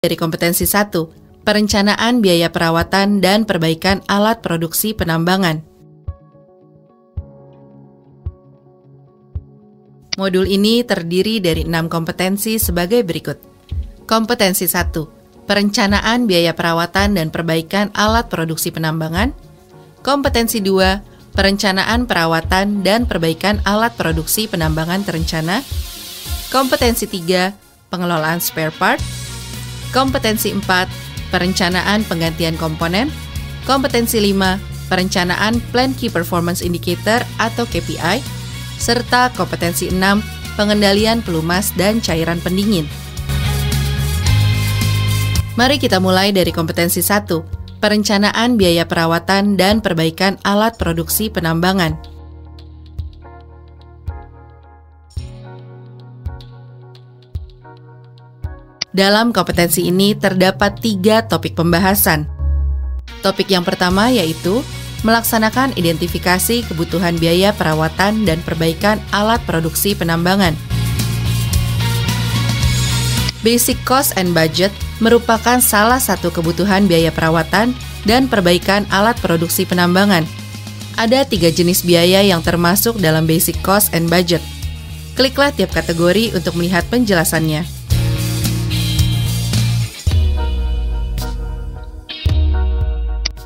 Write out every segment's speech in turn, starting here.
Dari kompetensi 1, perencanaan biaya perawatan dan perbaikan alat produksi penambangan. Modul ini terdiri dari 6 kompetensi sebagai berikut. Kompetensi 1, perencanaan biaya perawatan dan perbaikan alat produksi penambangan. Kompetensi 2, perencanaan perawatan dan perbaikan alat produksi penambangan terencana. Kompetensi 3, pengelolaan spare part. Kompetensi 4, perencanaan penggantian komponen. Kompetensi 5, perencanaan Plan Key Performance Indicator atau KPI. Serta kompetensi 6, pengendalian pelumas dan cairan pendingin. Mari kita mulai dari kompetensi 1, perencanaan biaya perawatan dan perbaikan alat produksi penambangan. Dalam kompetensi ini terdapat 3 topik pembahasan. Topik yang pertama yaitu melaksanakan identifikasi kebutuhan biaya perawatan dan perbaikan alat produksi penambangan. Basic cost and budget merupakan salah satu kebutuhan biaya perawatan dan perbaikan alat produksi penambangan. Ada 3 jenis biaya yang termasuk dalam basic cost and budget. Kliklah tiap kategori untuk melihat penjelasannya.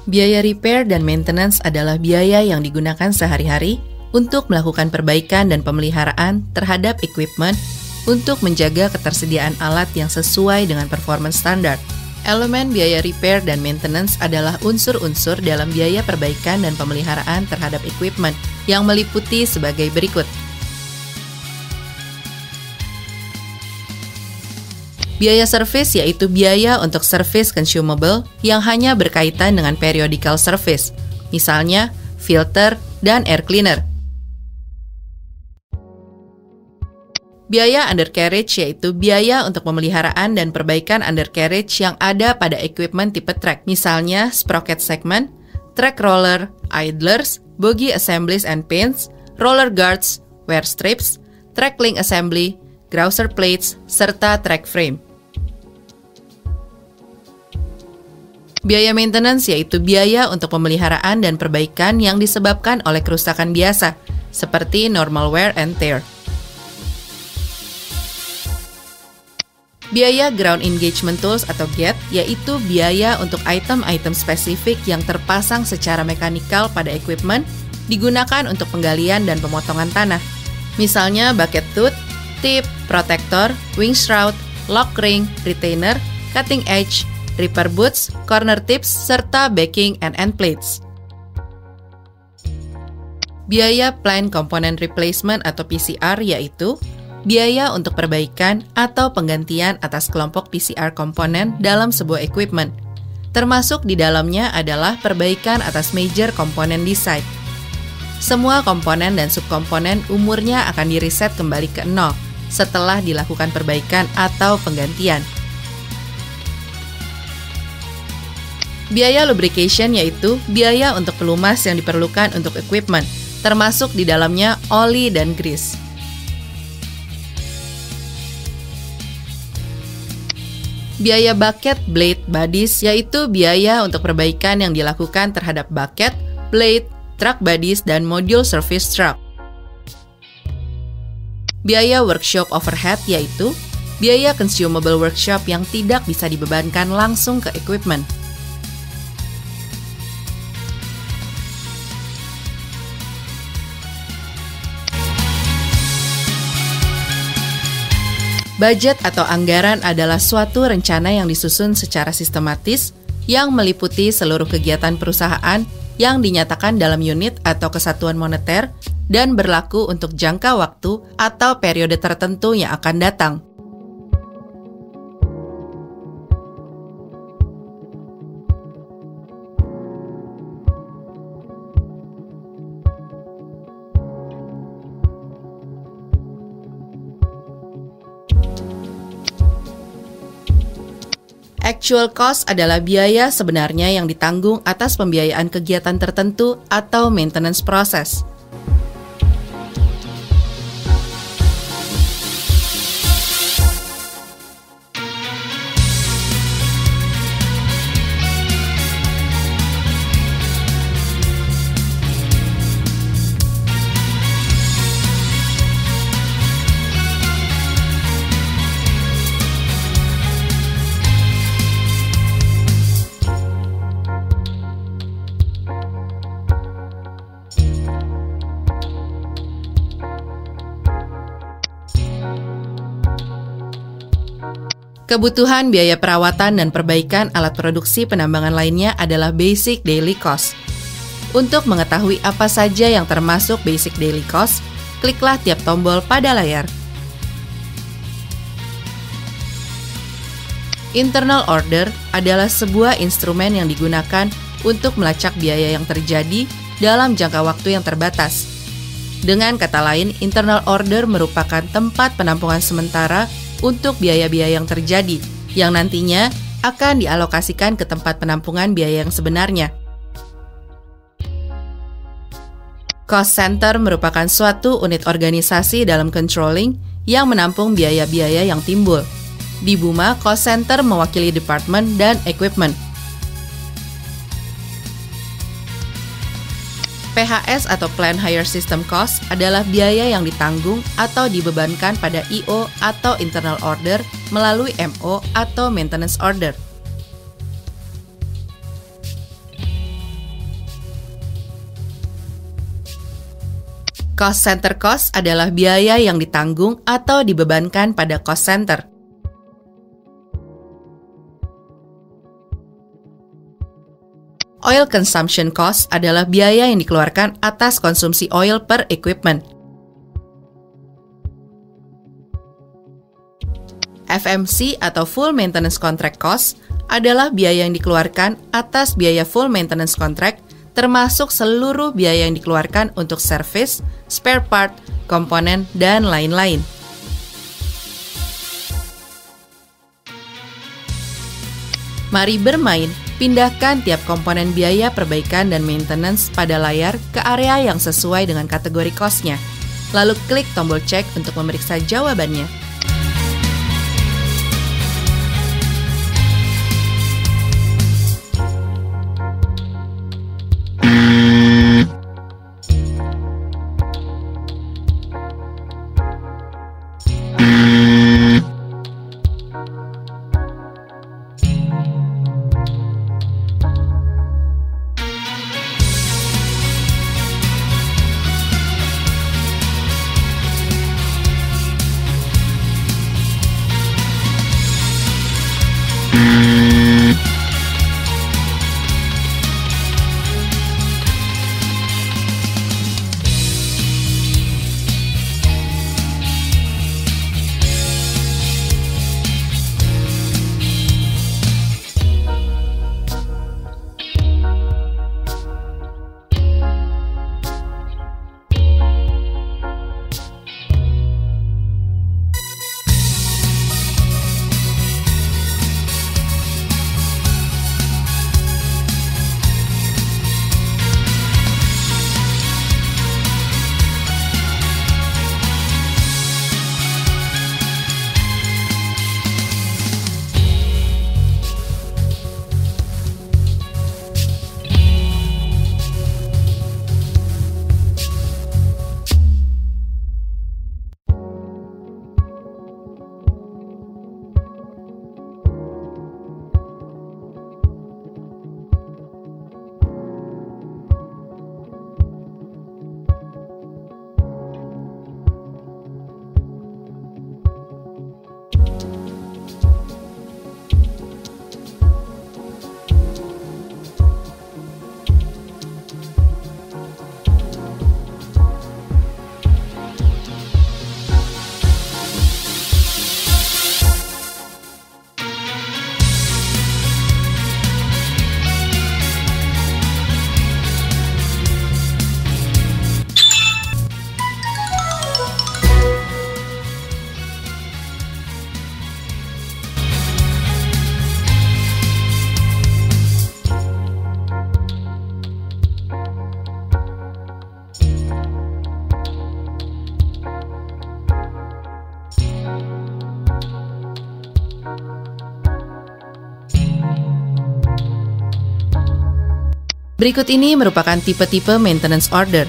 Biaya repair dan maintenance adalah biaya yang digunakan sehari-hari untuk melakukan perbaikan dan pemeliharaan terhadap equipment untuk menjaga ketersediaan alat yang sesuai dengan performance standar. Elemen biaya repair dan maintenance adalah unsur-unsur dalam biaya perbaikan dan pemeliharaan terhadap equipment yang meliputi sebagai berikut. Biaya service yaitu biaya untuk service consumable yang hanya berkaitan dengan periodical service, misalnya filter dan air cleaner. Biaya undercarriage yaitu biaya untuk pemeliharaan dan perbaikan undercarriage yang ada pada equipment tipe track, misalnya sprocket segment, track roller, idlers, bogie assemblies and pins, roller guards, wear strips, track link assembly, grosser plates, serta track frame. Biaya maintenance yaitu biaya untuk pemeliharaan dan perbaikan yang disebabkan oleh kerusakan biasa, seperti normal wear and tear. Biaya ground engagement tools atau GET yaitu biaya untuk item-item spesifik yang terpasang secara mekanikal pada equipment digunakan untuk penggalian dan pemotongan tanah. Misalnya bucket tooth, tip, protector, wing shroud, lock ring, retainer, cutting edge, ripper boots, corner tips, serta backing and end plates. Biaya Planned Component Replacement atau PCR yaitu biaya untuk perbaikan atau penggantian atas kelompok PCR komponen dalam sebuah equipment. Termasuk di dalamnya adalah perbaikan atas major komponen di site. Semua komponen dan subkomponen umurnya akan di-reset kembali ke 0 setelah dilakukan perbaikan atau penggantian. Biaya lubrication yaitu biaya untuk pelumas yang diperlukan untuk equipment, termasuk di dalamnya oli dan grease. Biaya bucket, blade, bodies yaitu biaya untuk perbaikan yang dilakukan terhadap bucket, blade, truck bodies, dan module service truck. Biaya workshop overhead yaitu biaya consumable workshop yang tidak bisa dibebankan langsung ke equipment. Budget atau anggaran adalah suatu rencana yang disusun secara sistematis yang meliputi seluruh kegiatan perusahaan yang dinyatakan dalam unit atau kesatuan moneter dan berlaku untuk jangka waktu atau periode tertentu yang akan datang. Actual cost adalah biaya sebenarnya yang ditanggung atas pembiayaan kegiatan tertentu atau maintenance proses. Kebutuhan biaya perawatan dan perbaikan alat produksi penambangan lainnya adalah basic daily cost. Untuk mengetahui apa saja yang termasuk basic daily cost, kliklah tiap tombol pada layar. Internal order adalah sebuah instrumen yang digunakan untuk melacak biaya yang terjadi dalam jangka waktu yang terbatas. Dengan kata lain, internal order merupakan tempat penampungan sementara untuk biaya-biaya yang terjadi, yang nantinya akan dialokasikan ke tempat penampungan biaya yang sebenarnya. Cost center merupakan suatu unit organisasi dalam controlling yang menampung biaya-biaya yang timbul. Di Buma, cost center mewakili departemen dan equipment. PHS atau Plan Hire System Cost adalah biaya yang ditanggung atau dibebankan pada I.O. atau internal order melalui MO atau maintenance order. Cost center cost adalah biaya yang ditanggung atau dibebankan pada cost center. Oil consumption cost adalah biaya yang dikeluarkan atas konsumsi oil per equipment. FMC atau Full Maintenance Contract Cost adalah biaya yang dikeluarkan atas biaya full maintenance contract, termasuk seluruh biaya yang dikeluarkan untuk service, spare part, komponen, dan lain-lain. Mari bermain. Pindahkan tiap komponen biaya perbaikan dan maintenance pada layar ke area yang sesuai dengan kategori cost-nya. Lalu klik tombol cek untuk memeriksa jawabannya. Berikut ini merupakan tipe-tipe maintenance order.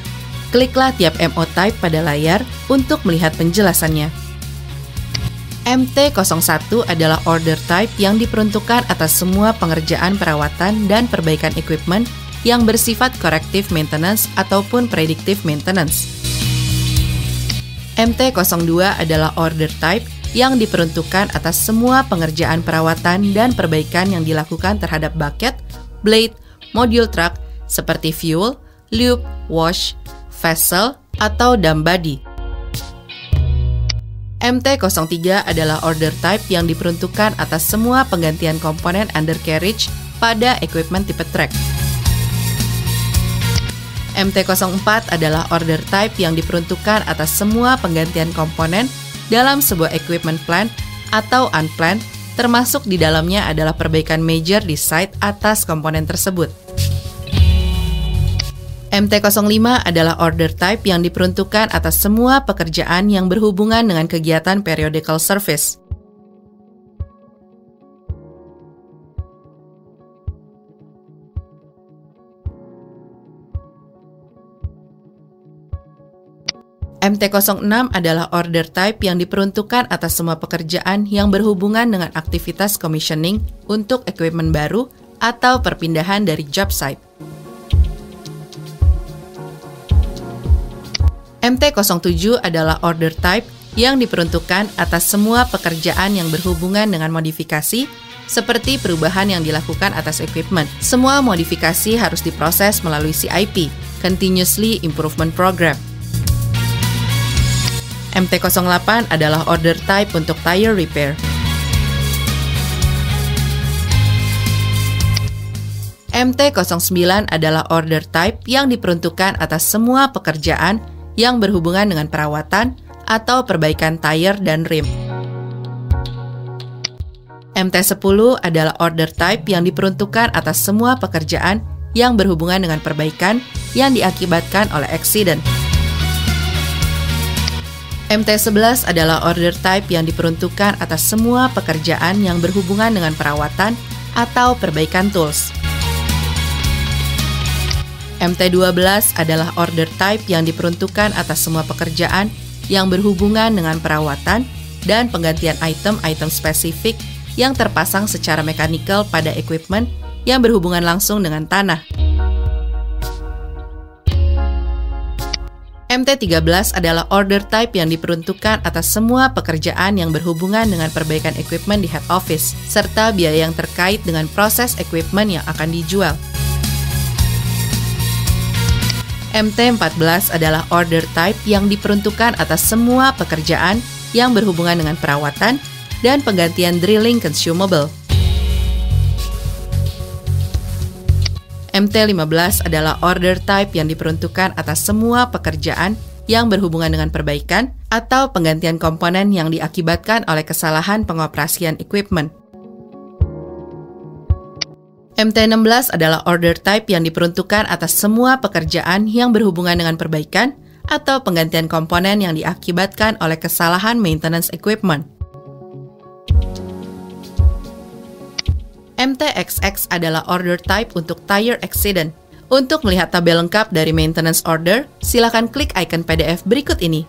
Kliklah tiap MO type pada layar untuk melihat penjelasannya. MT01 adalah order type yang diperuntukkan atas semua pengerjaan perawatan dan perbaikan equipment yang bersifat corrective maintenance ataupun predictive maintenance. MT02 adalah order type yang diperuntukkan atas semua pengerjaan perawatan dan perbaikan yang dilakukan terhadap bucket, blade, modul truk seperti fuel, lube, wash, vessel, atau dam body. MT-03 adalah order type yang diperuntukkan atas semua penggantian komponen undercarriage pada equipment tipe track. MT-04 adalah order type yang diperuntukkan atas semua penggantian komponen dalam sebuah equipment plant atau unplanned, termasuk di dalamnya adalah perbaikan major di site atas komponen tersebut. MT-05 adalah order type yang diperuntukkan atas semua pekerjaan yang berhubungan dengan kegiatan periodical service. MT-06 adalah order type yang diperuntukkan atas semua pekerjaan yang berhubungan dengan aktivitas commissioning untuk equipment baru atau perpindahan dari job site. MT-07 adalah order type yang diperuntukkan atas semua pekerjaan yang berhubungan dengan modifikasi seperti perubahan yang dilakukan atas equipment. Semua modifikasi harus diproses melalui CIP, Continuously Improvement Program. MT-08 adalah order type untuk tire repair. MT-09 adalah order type yang diperuntukkan atas semua pekerjaan yang berhubungan dengan perawatan atau perbaikan tire dan rim. MT-10 adalah order type yang diperuntukkan atas semua pekerjaan yang berhubungan dengan perbaikan yang diakibatkan oleh accident. MT-11 adalah order type yang diperuntukkan atas semua pekerjaan yang berhubungan dengan perawatan atau perbaikan tools. MT-12 adalah order type yang diperuntukkan atas semua pekerjaan yang berhubungan dengan perawatan dan penggantian item-item spesifik yang terpasang secara mekanikal pada equipment yang berhubungan langsung dengan tanah. MT-13 adalah order type yang diperuntukkan atas semua pekerjaan yang berhubungan dengan perbaikan equipment di head office, serta biaya yang terkait dengan proses equipment yang akan dijual. MT-14 adalah order type yang diperuntukkan atas semua pekerjaan yang berhubungan dengan perawatan dan penggantian drilling consumable. MT-15 adalah order type yang diperuntukkan atas semua pekerjaan yang berhubungan dengan perbaikan atau penggantian komponen yang diakibatkan oleh kesalahan pengoperasian equipment. MT-16 adalah order type yang diperuntukkan atas semua pekerjaan yang berhubungan dengan perbaikan atau penggantian komponen yang diakibatkan oleh kesalahan maintenance equipment. MT-XX adalah order type untuk tire accident. Untuk melihat tabel lengkap dari maintenance order, silakan klik icon PDF berikut ini.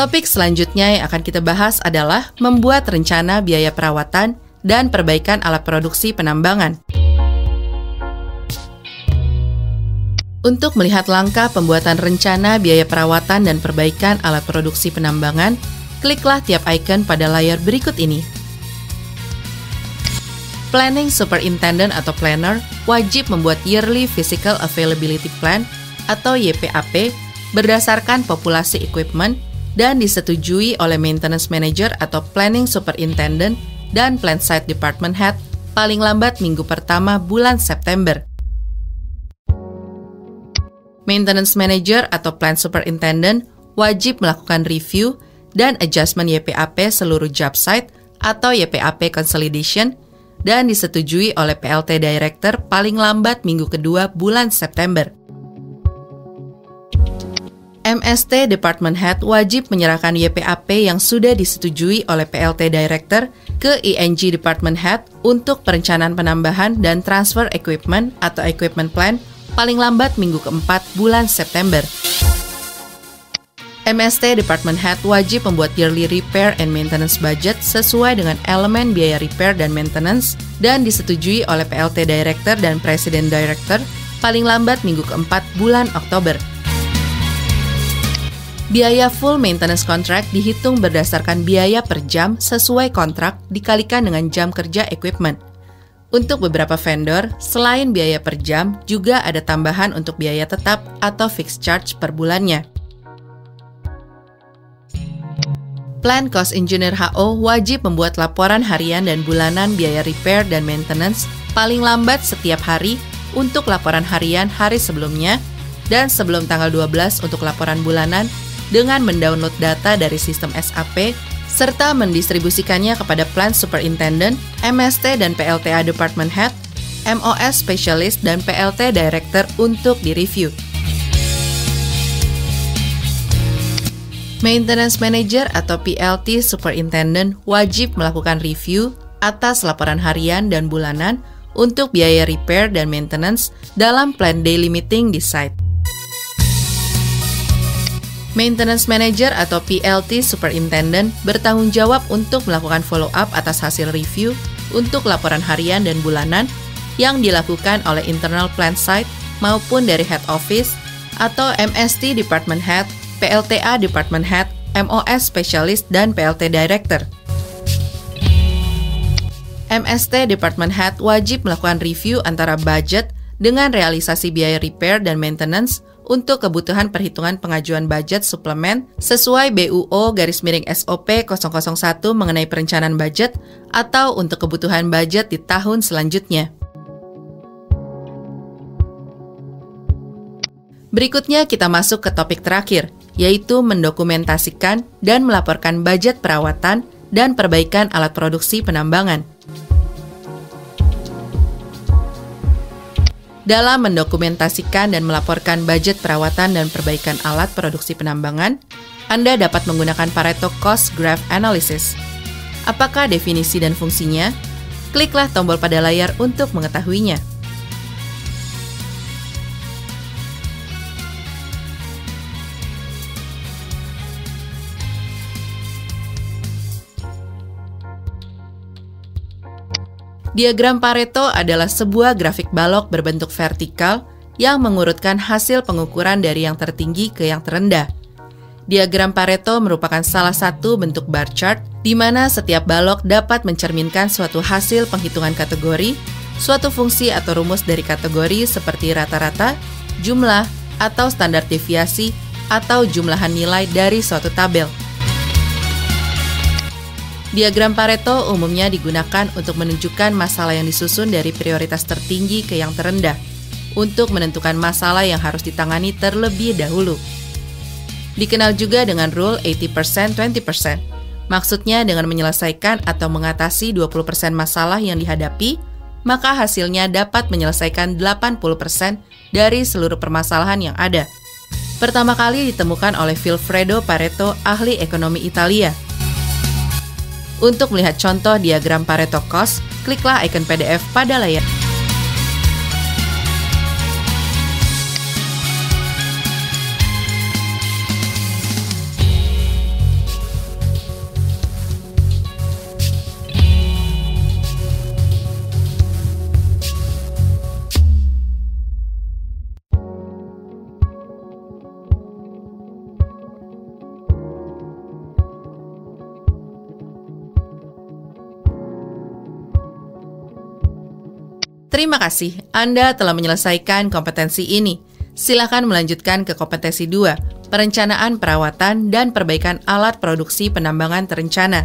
Topik selanjutnya yang akan kita bahas adalah membuat rencana biaya perawatan dan perbaikan alat produksi penambangan. Untuk melihat langkah pembuatan rencana biaya perawatan dan perbaikan alat produksi penambangan, kliklah tiap icon pada layar berikut ini. Planning Superintendent atau Planner wajib membuat Yearly Physical Availability Plan atau YPAP berdasarkan populasi equipment dan disetujui oleh Maintenance Manager atau Planning Superintendent dan Plant Site Department Head paling lambat minggu pertama bulan September. Maintenance Manager atau Plant Superintendent wajib melakukan review dan adjustment YPAP seluruh job site atau YPAP Consolidation dan disetujui oleh PLT Director paling lambat minggu kedua bulan September. MST Department Head wajib menyerahkan YPAP yang sudah disetujui oleh PLT Director ke ING Department Head untuk perencanaan penambahan dan transfer equipment atau equipment plan paling lambat minggu keempat bulan September. MST Department Head wajib membuat yearly repair and maintenance budget sesuai dengan elemen biaya repair dan maintenance dan disetujui oleh PLT Director dan President Director paling lambat minggu keempat bulan Oktober. Biaya full maintenance contract dihitung berdasarkan biaya per jam sesuai kontrak dikalikan dengan jam kerja equipment. Untuk beberapa vendor, selain biaya per jam, juga ada tambahan untuk biaya tetap atau fixed charge per bulannya. Plant Cost Engineer HO wajib membuat laporan harian dan bulanan biaya repair dan maintenance paling lambat setiap hari untuk laporan harian hari sebelumnya dan sebelum tanggal 12 untuk laporan bulanan dengan mendownload data dari sistem SAP serta mendistribusikannya kepada Plant Superintendent, MST dan PLTA Department Head, MOS Specialist dan PLT Director untuk direview. Maintenance Manager atau PLT Superintendent wajib melakukan review atas laporan harian dan bulanan untuk biaya repair dan maintenance dalam plan daily meeting di site. Maintenance Manager atau PLT Superintendent bertanggung jawab untuk melakukan follow-up atas hasil review untuk laporan harian dan bulanan yang dilakukan oleh internal plant site maupun dari head office atau MST Department Head, PLTA Department Head, MOS Specialist, dan PLT Director. MST Department Head wajib melakukan review antara budget dengan realisasi biaya repair dan maintenance untuk kebutuhan perhitungan pengajuan budget suplemen sesuai BUO/SOP 001 mengenai perencanaan budget atau untuk kebutuhan budget di tahun selanjutnya. Berikutnya kita masuk ke topik terakhir, yaitu mendokumentasikan dan melaporkan budget perawatan dan perbaikan alat produksi penambangan. Dalam mendokumentasikan dan melaporkan budget perawatan dan perbaikan alat produksi penambangan, Anda dapat menggunakan Pareto Cost Graph Analysis. Apakah definisi dan fungsinya? Kliklah tombol pada layar untuk mengetahuinya. Diagram Pareto adalah sebuah grafik balok berbentuk vertikal yang mengurutkan hasil pengukuran dari yang tertinggi ke yang terendah. Diagram Pareto merupakan salah satu bentuk bar chart di mana setiap balok dapat mencerminkan suatu hasil penghitungan kategori, suatu fungsi atau rumus dari kategori seperti rata-rata, jumlah, atau standar deviasi, atau jumlahan nilai dari suatu tabel. Diagram Pareto umumnya digunakan untuk menunjukkan masalah yang disusun dari prioritas tertinggi ke yang terendah, untuk menentukan masalah yang harus ditangani terlebih dahulu. Dikenal juga dengan Rule 80%, 20%. Maksudnya dengan menyelesaikan atau mengatasi 20% masalah yang dihadapi, maka hasilnya dapat menyelesaikan 80% dari seluruh permasalahan yang ada. Pertama kali ditemukan oleh Vilfredo Pareto, ahli ekonomi Italia. Untuk melihat contoh diagram Pareto Cost, kliklah icon PDF pada layar. Terima kasih Anda telah menyelesaikan kompetensi ini. Silakan melanjutkan ke kompetensi 2, perencanaan perawatan dan perbaikan alat produksi penambangan terencana.